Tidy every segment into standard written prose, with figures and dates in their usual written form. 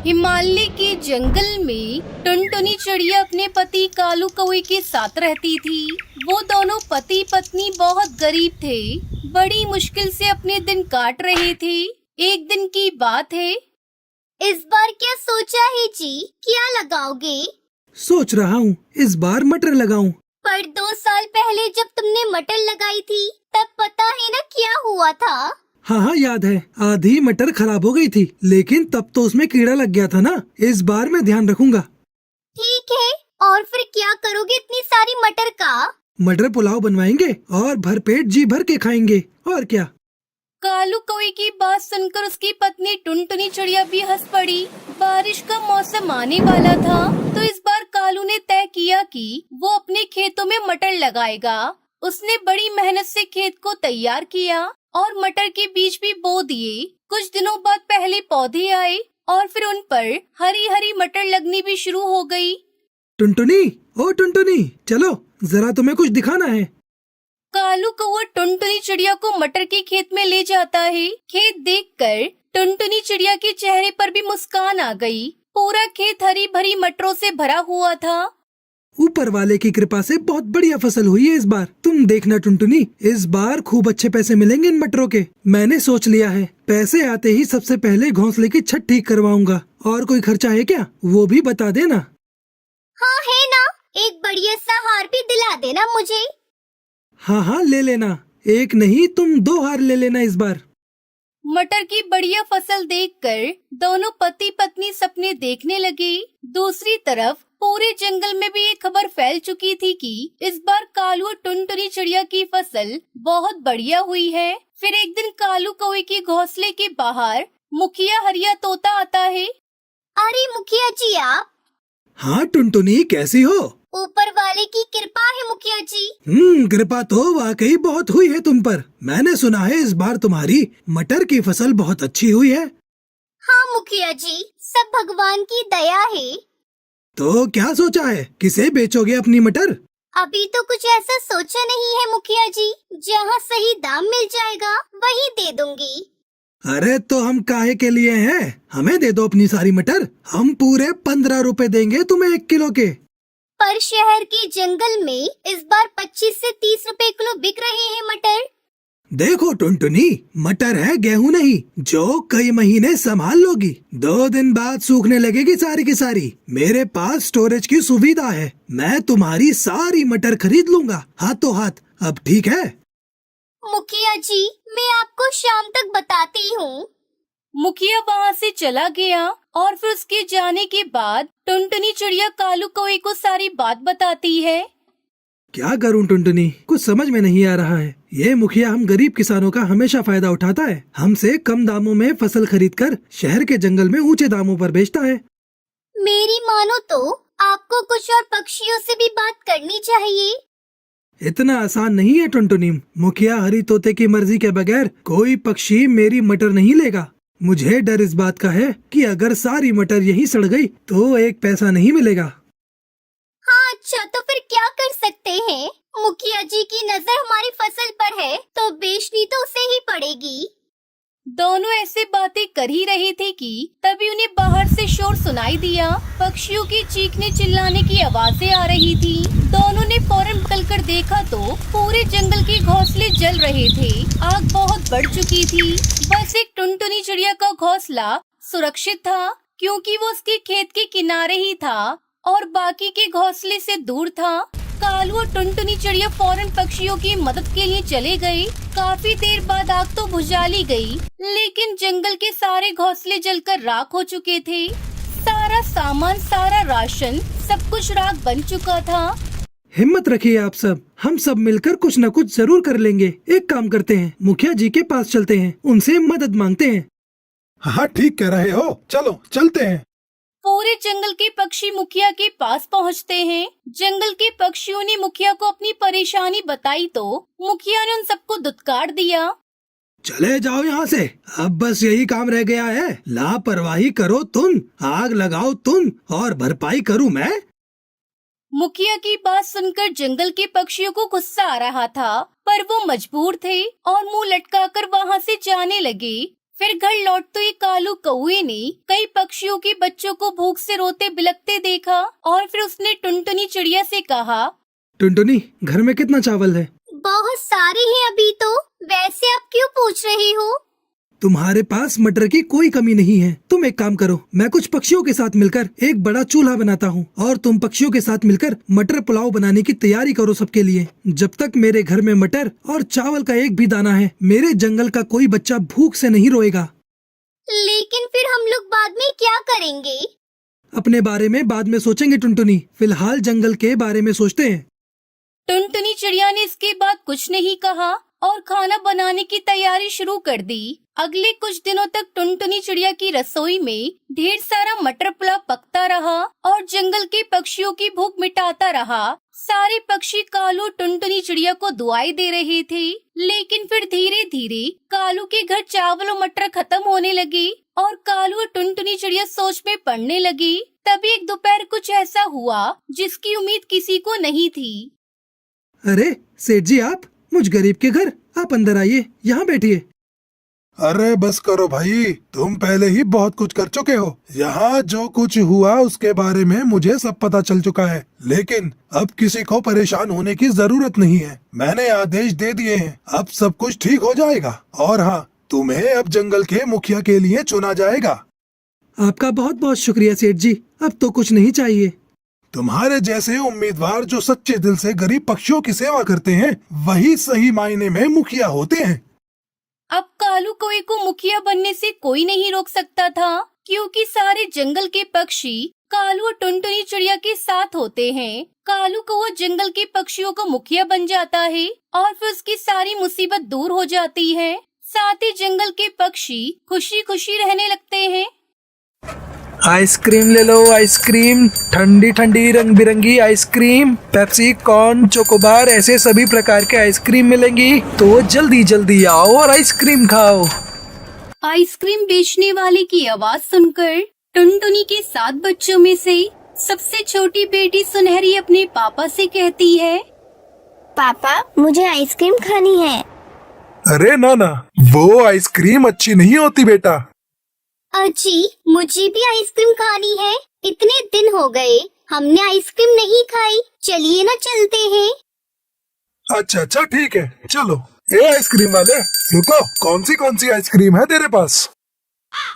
हिमालय के जंगल में टुनटुनी चिड़िया अपने पति कालू कौवे के साथ रहती थी। वो दोनों पति पत्नी बहुत गरीब थे, बड़ी मुश्किल से अपने दिन काट रहे थे। एक दिन की बात है। इस बार क्या सोचा है जी? क्या लगाओगे? सोच रहा हूँ इस बार मटर लगाऊं। पर 2 साल पहले जब तुमने मटर लगाई थी तब पता है ना क्या हुआ था? हाँ याद है, आधी मटर खराब हो गई थी, लेकिन तब तो उसमें कीड़ा लग गया था ना। इस बार मैं ध्यान रखूंगा। ठीक है, और फिर क्या करोगे इतनी सारी मटर का? मटर पुलाव बनवाएंगे और भरपेट जी भर के खाएंगे, और क्या। कालू कौवे की बात सुनकर उसकी पत्नी टुनटुनी चिड़िया भी हंस पड़ी। बारिश का मौसम आने वाला था, तो इस बार कालू ने तय किया कि वो अपने खेतों में मटर लगाएगा। उसने बड़ी मेहनत से खेत को तैयार किया और मटर के बीज भी बो दिए। कुछ दिनों बाद पहले पौधे आए और फिर उन पर हरी हरी मटर लगनी भी शुरू हो गई। टुनटुनी, ओ टुनटुनी, चलो जरा तुम्हें कुछ दिखाना है। कालू कौवा टुनटुनी चिड़िया को मटर के खेत में ले जाता है। खेत देखकर टुनटुनी चिड़िया के चेहरे पर भी मुस्कान आ गई। पूरा खेत हरी भरी मटरों से भरा हुआ था। ऊपर वाले की कृपा से बहुत बढ़िया फसल हुई है इस बार। तुम देखना टुनटुनी, इस बार खूब अच्छे पैसे मिलेंगे इन मटरों के। मैंने सोच लिया है, पैसे आते ही सबसे पहले घोंसले की छत ठीक करवाऊंगा। और कोई खर्चा है क्या, वो भी बता देना। हाँ है ना, एक बढ़िया सा हार भी दिला देना मुझे। हाँ ले लेना, एक नहीं तुम 2 हार ले लेना इस बार। मटर की बढ़िया फसल देखकर दोनों पति पत्नी सपने देखने लगे। दूसरी तरफ पूरे जंगल में भी ये खबर फैल चुकी थी कि इस बार कालू और टुनटुनी चिड़िया की फसल बहुत बढ़िया हुई है। फिर एक दिन कालू कौवे के घोंसले के बाहर मुखिया हरिया तोता आता है। अरे मुखिया जी आप? हाँ टुनटुनी, कैसी हो? ऊपर वाले की कृपा है मुखिया जी। कृपा तो वाकई बहुत हुई है तुम पर। मैंने सुना है इस बार तुम्हारी मटर की फसल बहुत अच्छी हुई है। हाँ मुखिया जी, सब भगवान की दया है। तो क्या सोचा है, किसे बेचोगे अपनी मटर? अभी तो कुछ ऐसा सोचा नहीं है मुखिया जी, जहाँ सही दाम मिल जाएगा वही दे दूंगी। अरे तो हम काहे के लिए हैं? हमें दे दो अपनी सारी मटर, हम पूरे 15 रुपए देंगे तुम्हें 1 किलो के। पर शहर के जंगल में इस बार 25 से 30 रुपए किलो बिक रहे हैं मटर। देखो टुनटुनी, मटर है गेहूं नहीं, जो कई महीने संभाल लोगी। 2 दिन बाद सूखने लगेगी सारी की सारी। मेरे पास स्टोरेज की सुविधा है, मैं तुम्हारी सारी मटर खरीद लूंगा हाथों हाथ। अब ठीक है? मुखिया जी, मैं आपको शाम तक बताती हूँ। मुखिया वहाँ से चला गया और फिर उसके जाने के बाद टुनटुनी चिड़िया कालू कौवे को सारी बात बताती है। क्या करूं टुनटुनी, कुछ समझ में नहीं आ रहा है। ये मुखिया हम गरीब किसानों का हमेशा फायदा उठाता है। हमसे कम दामों में फसल खरीदकर शहर के जंगल में ऊंचे दामों पर बेचता है। मेरी मानो तो आपको कुछ और पक्षियों से भी बात करनी चाहिए। इतना आसान नहीं है टुनटुनी। मुखिया हरी तोते की मर्जी के बगैर कोई पक्षी मेरी मटर नहीं लेगा। मुझे डर इस बात का है कि अगर सारी मटर यहीं सड़ गई तो 1 पैसा नहीं मिलेगा। हाँ अच्छा, तो फिर क्या कर सकते हैं? मुखिया जी की नजर हमारी फसल पर है तो बेचनी तो उसे ही पड़ेगी। दोनों ऐसे बातें कर ही रहे थे कि तभी उन्हें बाहर से शोर सुनाई दिया। पक्षियों की चीखने चिल्लाने की आवाजें आ रही थी। दोनों ने फौरन निकलकर देखा तो पूरे जंगल के घोंसले जल रहे थे। आग बहुत बढ़ चुकी थी। बस एक टुनटुनी चिड़िया का घोंसला सुरक्षित था, क्योंकि वो उसके खेत के किनारे ही था और बाकी के घोंसले से दूर था। कालू और टुनटुनी चिड़िया फौरन पक्षियों की मदद के लिए चले गए। काफी देर बाद आग तो बुझा ली गई, लेकिन जंगल के सारे घोंसले जलकर राख हो चुके थे। सारा सामान, सारा राशन, सब कुछ राख बन चुका था। हिम्मत रखिए आप सब, हम सब मिलकर कुछ न कुछ जरूर कर लेंगे। एक काम करते हैं, मुखिया जी के पास चलते हैं, उनसे मदद मांगते हैं। हाँ ठीक कह रहे हो, चलो चलते हैं। पूरे जंगल के पक्षी मुखिया के पास पहुंचते हैं। जंगल के पक्षियों ने मुखिया को अपनी परेशानी बताई तो मुखिया ने उन सबको दुत्कार दिया। चले जाओ यहाँ से, अब बस यही काम रह गया है। लापरवाही करो तुम, आग लगाओ तुम, और भरपाई करूँ मैं। मुखिया की बात सुनकर जंगल के पक्षियों को गुस्सा आ रहा था, पर वो मजबूर थे और मुंह लटकाकर वहाँ से जाने लगे। फिर घर लौटते ही कालू कौए ने कई पक्षियों के बच्चों को भूख से रोते बिलखते देखा और फिर उसने टुनटुनी चिड़िया से कहा, टुनटुनी, घर में कितना चावल है? बहुत सारे हैं अभी तो। वैसे आप क्यों पूछ रहे हो? तुम्हारे पास मटर की कोई कमी नहीं है। तुम एक काम करो, मैं कुछ पक्षियों के साथ मिलकर एक बड़ा चूल्हा बनाता हूँ और तुम पक्षियों के साथ मिलकर मटर पुलाव बनाने की तैयारी करो सबके लिए। जब तक मेरे घर में मटर और चावल का एक भी दाना है, मेरे जंगल का कोई बच्चा भूख से नहीं रोएगा। लेकिन फिर हम लोग बाद में क्या करेंगे? अपने बारे में बाद में सोचेंगे टुनटुनी, फिलहाल जंगल के बारे में सोचते हैं। टुनटुनी चिड़िया ने इसके बाद कुछ नहीं कहा और खाना बनाने की तैयारी शुरू कर दी। अगले कुछ दिनों तक टुनटुनी चिड़िया की रसोई में ढेर सारा मटर पुलाव पकता रहा और जंगल के पक्षियों की भूख मिटाता रहा। सारे पक्षी कालू टुनटुनी चिड़िया को दुआई दे रहे थे, लेकिन फिर धीरे धीरे कालू के घर चावल और मटर खत्म होने लगे और कालू और टुनटुनी चिड़िया सोच में पड़ने लगी। तभी एक दोपहर कुछ ऐसा हुआ जिसकी उम्मीद किसी को नहीं थी। अरे सेठ जी, आप मुझ गरीब के घर, आप अंदर आइए, यहाँ बैठिए। अरे बस करो भाई, तुम पहले ही बहुत कुछ कर चुके हो। यहाँ जो कुछ हुआ उसके बारे में मुझे सब पता चल चुका है, लेकिन अब किसी को परेशान होने की जरूरत नहीं है। मैंने आदेश दे दिए हैं, अब सब कुछ ठीक हो जाएगा। और हाँ, तुम्हें अब जंगल के मुखिया के लिए चुना जाएगा। आपका बहुत बहुत शुक्रिया सेठ जी, अब तो कुछ नहीं चाहिए। तुम्हारे जैसे उम्मीदवार जो सच्चे दिल से गरीब पक्षियों की सेवा करते हैं, वही सही मायने में मुखिया होते हैं। अब कालू कौवे को मुखिया बनने से कोई नहीं रोक सकता था, क्योंकि सारे जंगल के पक्षी कालू और टुनटुनी चिड़िया के साथ होते हैं। कालू कौवा जंगल के पक्षियों का मुखिया बन जाता है और फिर उसकी सारी मुसीबत दूर हो जाती है। साथ ही जंगल के पक्षी खुशी खुशी रहने लगते हैं। आइसक्रीम ले लो, आइसक्रीम, ठंडी ठंडी रंग बिरंगी आइसक्रीम, पेप्सी, कॉर्न, चोकोबार, ऐसे सभी प्रकार के आइसक्रीम मिलेंगी। तो जल्दी जल्दी आओ और आइसक्रीम खाओ। आइसक्रीम बेचने वाले की आवाज सुनकर टुनटुनी के 7 बच्चों में से सबसे छोटी बेटी सुनहरी अपने पापा से कहती है, पापा, मुझे आइसक्रीम खानी है। अरे ना, वो आइसक्रीम अच्छी नहीं होती बेटा। अजी, मुझे भी आइसक्रीम खानी है। इतने दिन हो गए हमने आइसक्रीम नहीं खाई। चलिए ना, चलते हैं। अच्छा ठीक है, चलो। ए आइसक्रीम वाले, रुको, कौन सी आइसक्रीम है तेरे पास?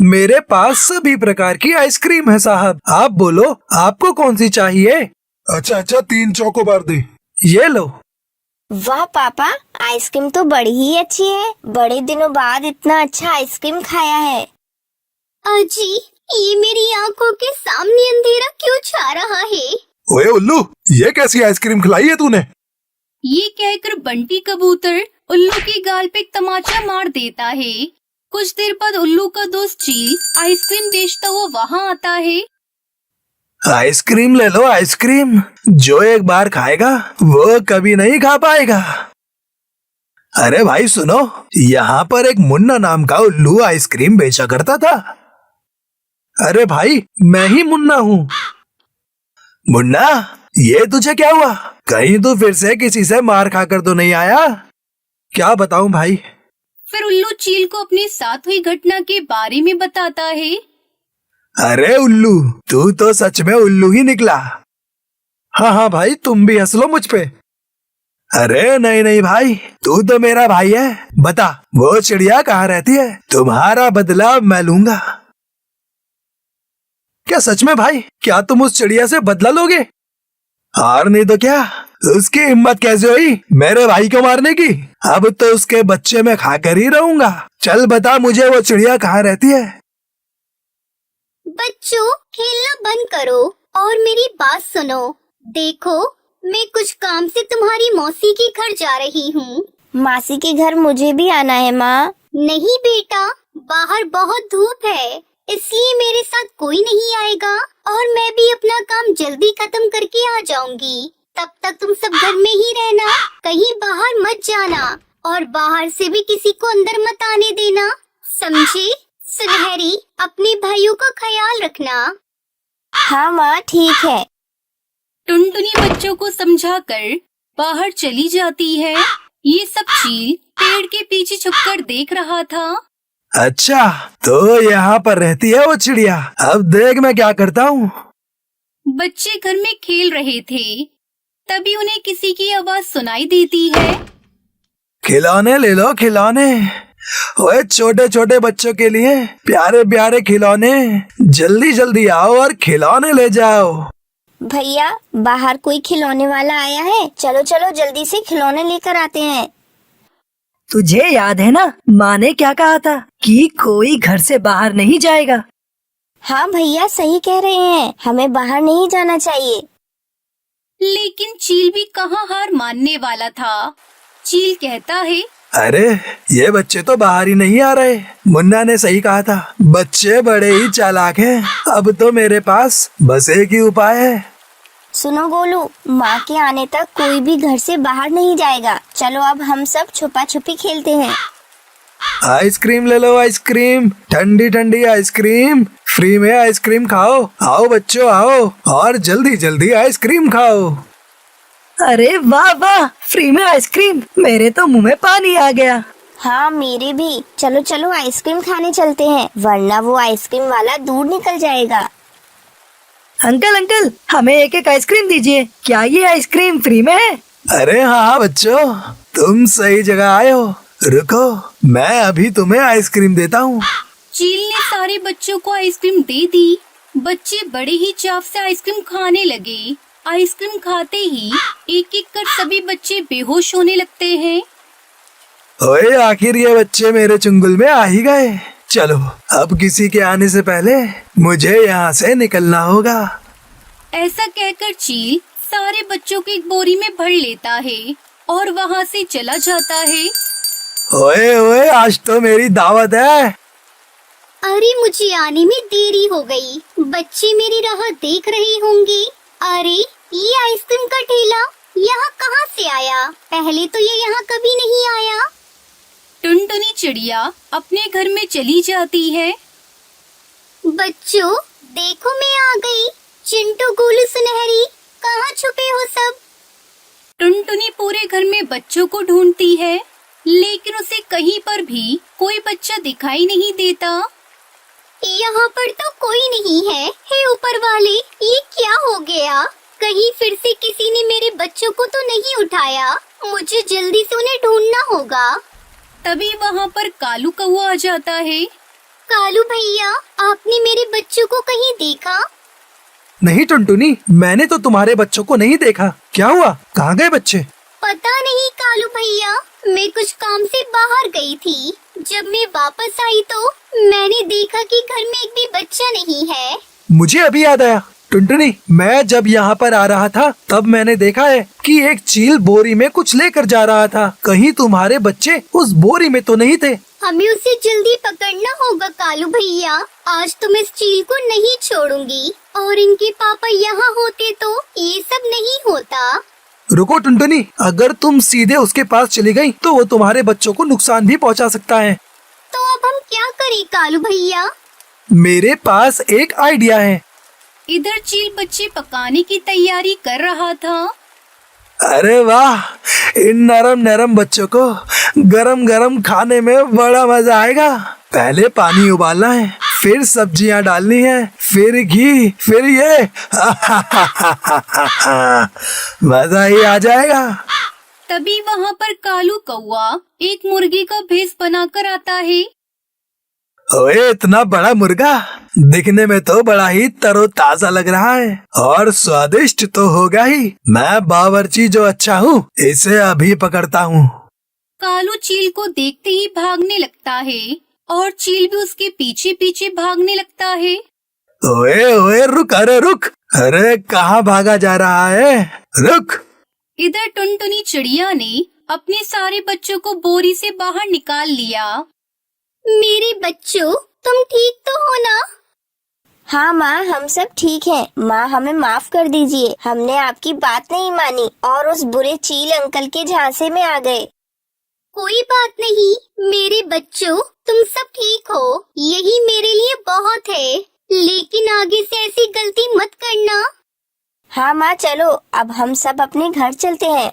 मेरे पास सभी प्रकार की आइसक्रीम है साहब, आप बोलो आपको कौन सी चाहिए? अच्छा 3 चोकोबार दे। ये लो। वाह पापा, आइसक्रीम तो बड़ी ही अच्छी है। बड़े दिनों बाद इतना अच्छा आइसक्रीम खाया है। अजी, ये मेरी आंखों के सामने अंधेरा क्यों छा रहा है? ओए उल्लू, ये कैसी आइसक्रीम खिलाई है तूने? ये कहकर बंटी कबूतर उल्लू की गाल पे एक तमाचा मार देता है। कुछ देर बाद उल्लू का दोस्त चील आइसक्रीम बेचता हुआ वहाँ आता है। आइसक्रीम ले लो, आइसक्रीम, जो एक बार खाएगा वो कभी नहीं खा पाएगा। अरे भाई सुनो, यहाँ पर एक मुन्ना नाम का उल्लू आइसक्रीम बेचा करता था। अरे भाई, मैं ही मुन्ना हूँ। मुन्ना, ये तुझे क्या हुआ? कहीं तू फिर से किसी से मार खाकर तो नहीं आया? क्या बताऊं भाई। फिर उल्लू चील को अपने साथ हुई घटना के बारे में बताता है। अरे उल्लू, तू तो सच में उल्लू ही निकला। हाँ भाई, तुम भी हंस लो मुझ पे। अरे नहीं भाई, तू तो मेरा भाई है। बता, वो चिड़िया कहाँ रहती है? तुम्हारा बदला मैं लूंगा। क्या सच में भाई? क्या तुम उस चिड़िया से बदला लोगे? और नहीं तो क्या, उसकी हिम्मत कैसे हुई मेरे भाई को मारने की? अब तो उसके बच्चे में खाकर ही रहूंगा। चल बता मुझे, वो चिड़िया कहाँ रहती है? बच्चों, खेलना बंद करो और मेरी बात सुनो। देखो, मैं कुछ काम से तुम्हारी मौसी के घर जा रही हूँ। मासी के घर मुझे भी आना है माँ। नहीं बेटा, बाहर बहुत धूप है, इसलिए मेरे साथ कोई नहीं आएगा और मैं भी अपना काम जल्दी खत्म करके आ जाऊंगी। तब तक तुम सब घर में ही रहना, कहीं बाहर मत जाना और बाहर से भी किसी को अंदर मत आने देना, समझे? सुनहरी, अपने भाइयों का ख्याल रखना। हाँ माँ, ठीक है। टुनटुनी बच्चों को समझाकर बाहर चली जाती है। ये सब चील पेड़ के पीछे छुपकर देख रहा था। अच्छा, तो यहाँ पर रहती है वो चिड़िया। अब देख मैं क्या करता हूँ। बच्चे घर में खेल रहे थे, तभी उन्हें किसी की आवाज सुनाई देती है। खिलौने ले लो, खिलौने। ओए छोटे छोटे बच्चों के लिए प्यारे प्यारे खिलौने, जल्दी जल्दी आओ और खिलौने ले जाओ। भैया, बाहर कोई खिलौने वाला आया है, चलो चलो जल्दी से खिलौने लेकर आते हैं। तुझे याद है ना, माँ ने क्या कहा था कि कोई घर से बाहर नहीं जाएगा। हाँ भैया, सही कह रहे हैं, हमें बाहर नहीं जाना चाहिए। लेकिन चील भी कहाँ हार मानने वाला था। चील कहता है, अरे ये बच्चे तो बाहर ही नहीं आ रहे। मुन्ना ने सही कहा था, बच्चे बड़े ही चालाक हैं। अब तो मेरे पास बस एक ही उपाय है। सुनो गोलू, माँ के आने तक कोई भी घर से बाहर नहीं जाएगा। चलो अब हम सब छुपा छुपी खेलते हैं। आइसक्रीम ले लो, आइसक्रीम, ठंडी ठंडी आइसक्रीम। फ्री में आइसक्रीम खाओ। आओ बच्चों आओ, और जल्दी जल्दी आइसक्रीम खाओ। अरे वाह वाह, फ्री में आइसक्रीम, मेरे तो मुंह में पानी आ गया। हाँ मेरे भी। चलो चलो आइसक्रीम खाने चलते हैं, वरना वो आइसक्रीम वाला दूर निकल जाएगा। अंकल अंकल, हमें एक एक आइसक्रीम दीजिए। क्या ये आइसक्रीम फ्री में है? अरे हाँ बच्चों, तुम सही जगह आए हो। रुको, मैं अभी तुम्हें आइसक्रीम देता हूँ। चील ने सारे बच्चों को आइसक्रीम दे दी। बच्चे बड़े ही चाव से आइसक्रीम खाने लगे। आइसक्रीम खाते ही एक एक कर सभी बच्चे बेहोश होने लगते हैं। ओए, आखिर ये बच्चे मेरे चुंगल में आ ही गए। चलो, अब किसी के आने से पहले मुझे यहाँ से निकलना होगा। ऐसा कहकर चील सारे बच्चों को एक बोरी में भर लेता है और वहाँ से चला जाता है। ओए ओए, आज तो मेरी दावत है। अरे मुझे आने में देरी हो गई, बच्चे मेरी राह देख रहे होंगे। अरे ये आइसक्रीम का ठेला यहाँ कहाँ से आया? पहले तो ये यहाँ कभी नहीं आया। टुनटुनी चिड़िया अपने घर में चली जाती है। बच्चों देखो, मैं आ गई। चिंटू, गोलू, सुनहरी, कहाँ छुपे हो सब? टुनटुनी पूरे घर में बच्चों को ढूंढती है, लेकिन उसे कहीं पर भी कोई बच्चा दिखाई नहीं देता। यहाँ पर तो कोई नहीं है। हे ऊपर वाले, ये क्या हो गया? कहीं फिर से किसी ने मेरे बच्चों को तो नहीं उठाया। मुझे जल्दी से उन्हें ढूंढना होगा। तभी वहाँ पर कालू कौआ आ जाता है। कालू भैया, आपने मेरे बच्चों को कहीं देखा? नहीं टुनटुनी, मैंने तो तुम्हारे बच्चों को नहीं देखा। क्या हुआ, कहाँ गए बच्चे? पता नहीं कालू भैया, मैं कुछ काम से बाहर गई थी। जब मैं वापस आई तो मैंने देखा कि घर में एक भी बच्चा नहीं है। मुझे अभी याद आया टुनटुनी, मैं जब यहाँ पर आ रहा था तब मैंने देखा है कि एक चील बोरी में कुछ लेकर जा रहा था। कहीं तुम्हारे बच्चे उस बोरी में तो नहीं थे? हमें उसे जल्दी पकड़ना होगा कालू भैया। आज तो मैं इस चील को नहीं छोड़ूंगी, और इनके पापा यहाँ होते तो ये सब नहीं होता। रुको टुनटुनी, अगर तुम सीधे उसके पास चली गई तो वो तुम्हारे बच्चों को नुकसान भी पहुँचा सकता है। तो अब हम क्या करें कालू भैया? मेरे पास एक आइडिया है। इधर चील बच्चे पकाने की तैयारी कर रहा था। अरे वाह, इन नरम नरम बच्चों को गरम गरम खाने में बड़ा मजा आएगा। पहले पानी उबालना है, फिर सब्जियां डालनी है, फिर घी, फिर ये मजा ही आ जाएगा। तभी वहाँ पर कालू कौआ एक मुर्गी का भेष बनाकर आता है। ओए, इतना बड़ा मुर्गा दिखने में तो बड़ा ही तरोताजा लग रहा है, और स्वादिष्ट तो होगा ही। मैं बावर्ची जो अच्छा हूँ, इसे अभी पकड़ता हूँ। कालू चील को देखते ही भागने लगता है और चील भी उसके पीछे पीछे भागने लगता है। ओए ओए, रुक, अरे रुक, अरे कहाँ भागा जा रहा है, रुक। इधर टुनटुनी चिड़िया ने अपने सारे बच्चों को बोरी से बाहर निकाल लिया। मेरे बच्चों, तुम ठीक तो हो ना? हाँ माँ, हम सब ठीक हैं। माँ, हमें माफ कर दीजिए, हमने आपकी बात नहीं मानी और उस बुरे चील अंकल के झांसे में आ गए। कोई बात नहीं मेरे बच्चों, तुम सब ठीक हो, यही मेरे लिए बहुत है। लेकिन आगे से ऐसी गलती मत करना। हाँ माँ, चलो अब हम सब अपने घर चलते हैं।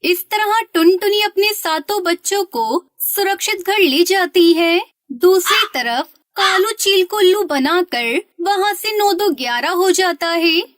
इस तरह टुनटुनी अपने सातों बच्चों को सुरक्षित घर ले जाती है। दूसरी तरफ कालू चील को उल्लू बनाकर वहाँ से 9 2 11 हो जाता है।